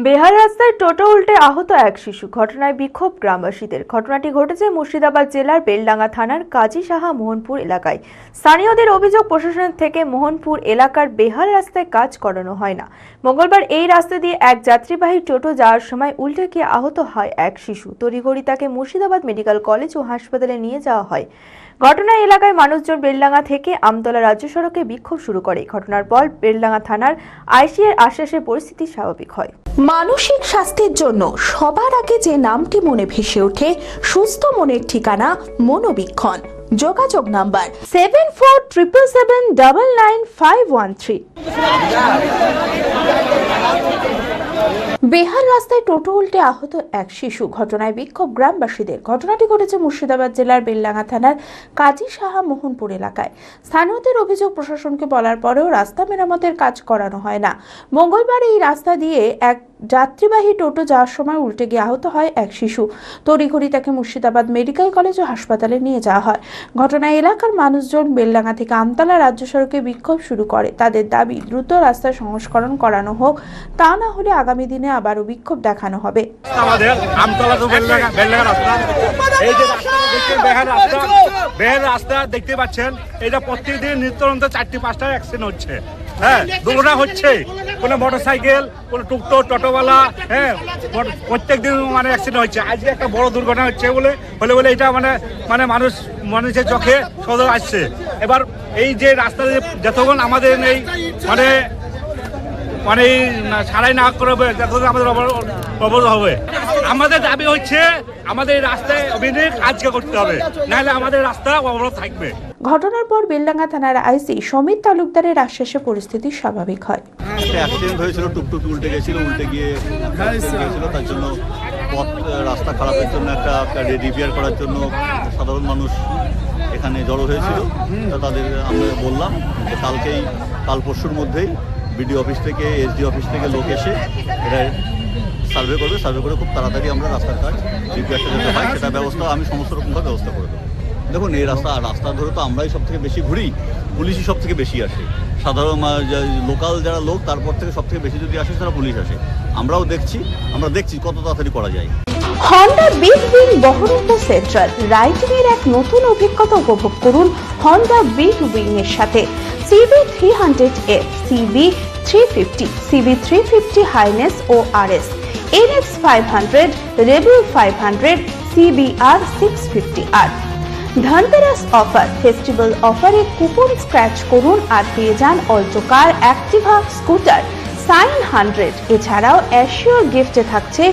বেহাল রাস্তায় টোটো উল্টে আহত এক শিশু। ঘটনায় বিক্ষোভ গ্রামবাসীদের। ঘটনাটি ঘটেছে মুর্শিদাবাদ জেলার বেলডাঙ্গা থানার কাজী সাহা মোহনপুর এলাকায়। স্থানীয়দের অভিযোগ, প্রশাসন থেকে মোহনপুর এলাকার বেহাল রাস্তায় কাজ করানো হয় না। মঙ্গলবার এই রাস্তা দিয়ে এক যাত্রীবাহী টোটো যাওয়ার সময় উল্টে গিয়ে আহত হয় এক শিশু। তড়িঘড়ি তাকে মুর্শিদাবাদ মেডিকেল কলেজ ও হাসপাতালে নিয়ে যাওয়া হয়। ঘটনায় এলাকায় মানুষজন বেলডাঙ্গা থেকে আমতলা রাজ্য সড়কে বিক্ষোভ শুরু করে। ঘটনার পর বেলডাঙ্গা থানার আইসি এর আশ্বাসে পরিস্থিতি স্বাভাবিক হয়। মানসিক স্বাস্থ্যের জন্য সবার আগে যে নামটি মনে ভেসে ওঠে, সুস্থ মনের ঠিকানা মনোবীক্ষণ। যোগাযোগ নাম্বার 7477799513। বেহাল রাস্তায় টোটো উল্টে আহত এক শিশু। ঘটনায় বিক্ষোভ গ্রামবাসীদের। ঘটনাটি ঘটেছে মুর্শিদাবাদ জেলার বেলডাঙ্গা থানার কাজী সাহা মোহনপুর এলাকায়। স্থানীয়দের অভিযোগ, প্রশাসনকে বলার পরেও রাস্তা মেরামতের কাজ করানো হয় না। মঙ্গলবার এই রাস্তা দিয়ে এক যাত্রীবাহী টোটো যাওয়ার সময় উল্টে গিয়ে আহত হয় এক শিশু। তড়িঘড়ি তাকে মুর্শিদাবাদ মেডিকেল কলেজ ও হাসপাতালে নিয়ে যাওয়া হয়। ঘটনায় এলাকার মানুষজন বেলডাঙ্গা থেকে আমতলা রাজ্য সড়কে বিক্ষোভ শুরু করে। তাদের দাবি, দ্রুত রাস্তা সংস্করণ করানো হোক, তা না হলে আগামী দিনে আবারও বিক্ষোভ দেখানো হবে। আমাদের আমতলা তো বেলডাঙ্গা রাস্তা, এই যে বেহাল রাস্তা দেখতে পাচ্ছেন, এটা প্রত্যেকদিন নিত্যনন্ত 4-5টা অ্যাক্সিডেন্ট হচ্ছে। হ্যাঁ, দুর্ঘটনা হচ্ছে। কোনো মোটরসাইকেল, কোনো টুকটো, টোটোওয়ালা, হ্যাঁ, প্রত্যেকদিন অ্যাক্সিডেন্ট হচ্ছে। আজকে একটা বড় দুর্ঘটনা হচ্ছে বলে এটা মানুষের চোখে সদর আসছে। এবার এই যে রাস্তা যতক্ষণ আমাদের নেই সারাই না করবে, যতক্ষণ আমাদের অবরোধ হবে। আমাদের দাবি হচ্ছে আমাদের রাস্তায় অভিনয় কাজকে করতে হবে, নাহলে আমাদের রাস্তা অবরোধ থাকবে। ঘটনার পর বেলডাঙ্গা থানার আইসি সমিত তালুকদারের আশ্বাসে পরিস্থিতি স্বাভাবিক হয়। অ্যাক্সিডেন্ট হয়েছিল, টুকটুক উল্টে গেছিল, তার জন্য রাস্তা খারাপের জন্য একটা রিপেয়ার করার জন্য সাধারণ মানুষ এখানে জড়ো হয়েছিল। তাদের আমরা বললাম যে কাল পরশুর মধ্যেই বিডিও অফিস থেকে, এসডি অফিস থেকে লোক এসে এটা সার্ভে করে খুব তাড়াতাড়ি আমরা রাস্তার কাজ রিপেয়ারটা যেতে হয় সেটা ব্যবস্থা আমি সমস্ত রকমভাবে ব্যবস্থা করে দেবো। দেখুন, এই রাস্তা ধরে তো আমরাই সব থেকে বেশি ঘুরি, পুলিশই সব থেকে বেশি আসে। সাধারণ লোকাল যারা লোক, তারপর থেকে সব থেকে বেশি যদি আসে তারা পুলিশ আসে। আমরা দেখছি কত তাড়াতাড়ি করা যায়। Honda Big Wing Baharampur central riding এর এক নতুন অভিজ্ঞতা উপভোগ করুন হন্ডা বিগ উইং এর সাথে। CB300F, CB350, CB350 হাইনেস ও RS, NX 500, Rebel 500, CBR 650R। Dhanteras offer, festival অফারে কুপন স্ক্র্যাচ করুন আর পেয়ে যান Alto car, Activa, scooter, Shine 100। এছাড়াও অ্যাসিওর গিফটে থাকছে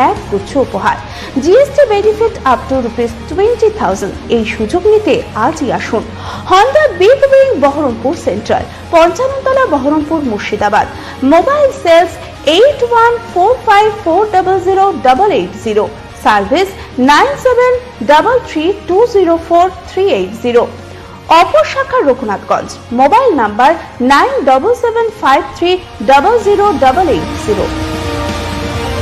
এক গুচ্ছ উপহার। GST benefit up to ₹20,000। এই সুযোগ নিতে আজই আসুন Honda Big Wing Baharampur central, 55 তলা, Baharampur, Murshidabad. Mobile sales 8145400880। Service 9733204380। অপর শাখা রঘুনাথগঞ্জ। Mobile number 9775300880।